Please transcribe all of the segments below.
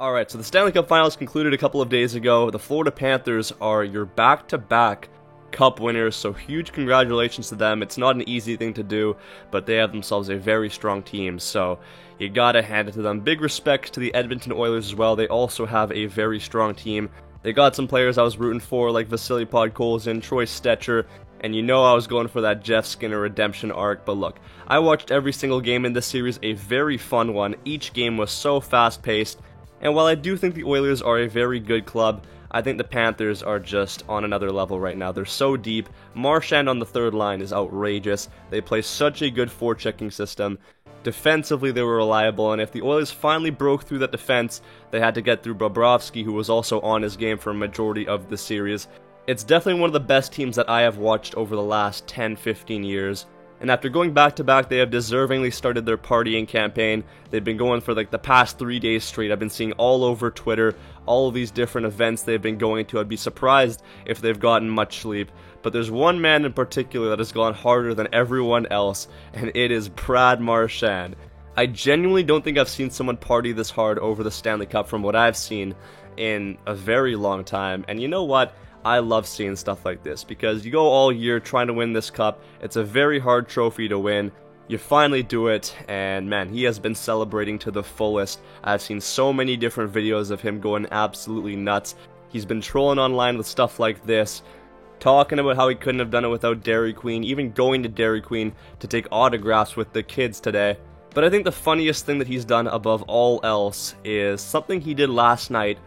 Alright, so the Stanley Cup Finals concluded a couple of days ago. The Florida Panthers are your back-to-back Cup winners, so huge congratulations to them. It's not an easy thing to do, but they have themselves a very strong team, so you gotta hand it to them. Big respect to the Edmonton Oilers as well. They also have a very strong team. They got some players I was rooting for, like Vasily Podkolzin, Troy Stecher, and you know I was going for that Jeff Skinner redemption arc, but look, I watched every single game in this series, a very fun one. Each game was so fast-paced, and while I do think the Oilers are a very good club, I think the Panthers are just on another level right now. They're so deep. Marchand on the third line is outrageous. They play such a good forechecking system. Defensively, they were reliable, and if the Oilers finally broke through that defense, they had to get through Bobrovsky, who was also on his game for a majority of the series. It's definitely one of the best teams that I have watched over the last 10-15 years. And after going back-to-back, they have deservingly started their partying campaign. They've been going for like the past 3 days straight. I've been seeing all over Twitter, all of these different events they've been going to. I'd be surprised if they've gotten much sleep. But there's one man in particular that has gone harder than everyone else, and it is Brad Marchand. I genuinely don't think I've seen someone party this hard over the Stanley Cup from what I've seen in a very long time. And you know what? I love seeing stuff like this, because you go all year trying to win this cup. It's a very hard trophy to win. You finally do it, and man, he has been celebrating to the fullest. I've seen so many different videos of him going absolutely nuts. He's been trolling online with stuff like this, talking about how he couldn't have done it without Dairy Queen, even going to Dairy Queen to take autographs with the kids today. But I think the funniest thing that he's done above all else is something he did last night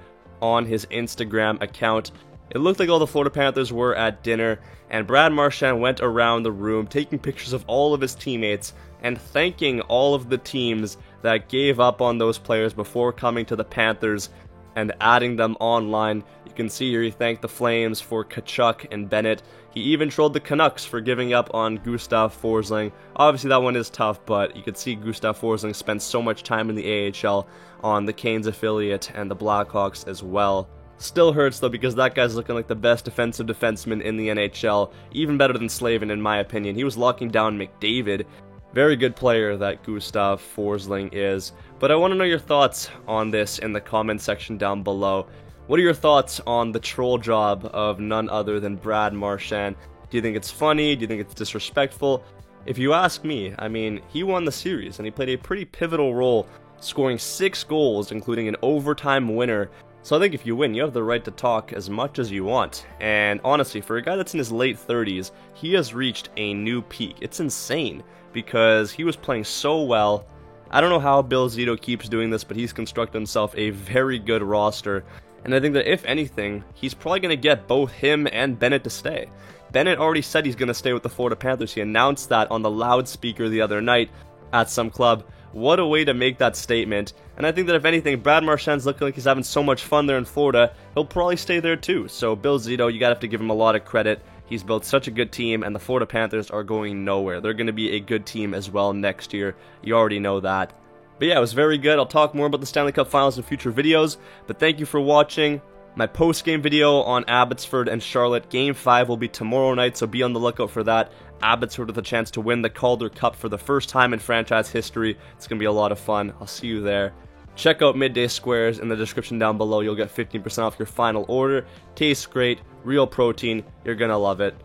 on his Instagram account. It looked like all the Florida Panthers were at dinner, and Brad Marchand went around the room taking pictures of all of his teammates and thanking all of the teams that gave up on those players before coming to the Panthers and adding them online. You can see here he thanked the Flames for Tkachuk and Bennett. He even trolled the Canucks for giving up on Gustav Forsling. Obviously that one is tough, but you could see Gustav Forsling spent so much time in the AHL on the Canes affiliate and the Blackhawks as well. Still hurts though, because that guy's looking like the best defensive defenseman in the NHL, even better than Slavin in my opinion. He was locking down McDavid. Very good player that Gustav Forsling is. But I want to know your thoughts on this in the comment section down below. What are your thoughts on the troll job of none other than Brad Marchand? Do you think it's funny? Do you think it's disrespectful? If you ask me, I mean, he won the series and he played a pretty pivotal role, scoring 6 goals, including an overtime winner. So I think if you win, you have the right to talk as much as you want. And honestly, for a guy that's in his late 30s, he has reached a new peak. It's insane, because he was playing so well. I don't know how Bill Zito keeps doing this, but he's constructed himself a very good roster. And I think that if anything, he's probably going to get both him and Bennett to stay. Bennett already said he's going to stay with the Florida Panthers. He announced that on the loudspeaker the other night at some club. What a way to make that statement. And I think that if anything, Brad Marchand's looking like he's having so much fun there in Florida, he'll probably stay there too. So Bill Zito, you gotta have to give him a lot of credit. He's built such a good team, and the Florida Panthers are going nowhere. They're going to be a good team as well next year. You already know that. But yeah, it was very good. I'll talk more about the Stanley Cup Finals in future videos. But thank you for watching. My post-game video on Abbotsford and Charlotte. Game 5 will be tomorrow night, so be on the lookout for that. Abbotsford with a chance to win the Calder Cup for the first time in franchise history. It's going to be a lot of fun. I'll see you there. Check out Midday Squares in the description down below. You'll get 15% off your final order. Tastes great. Real protein. You're going to love it.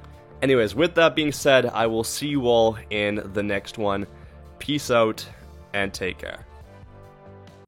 Anyways, with that being said, I will see you all in the next one. Peace out and take care.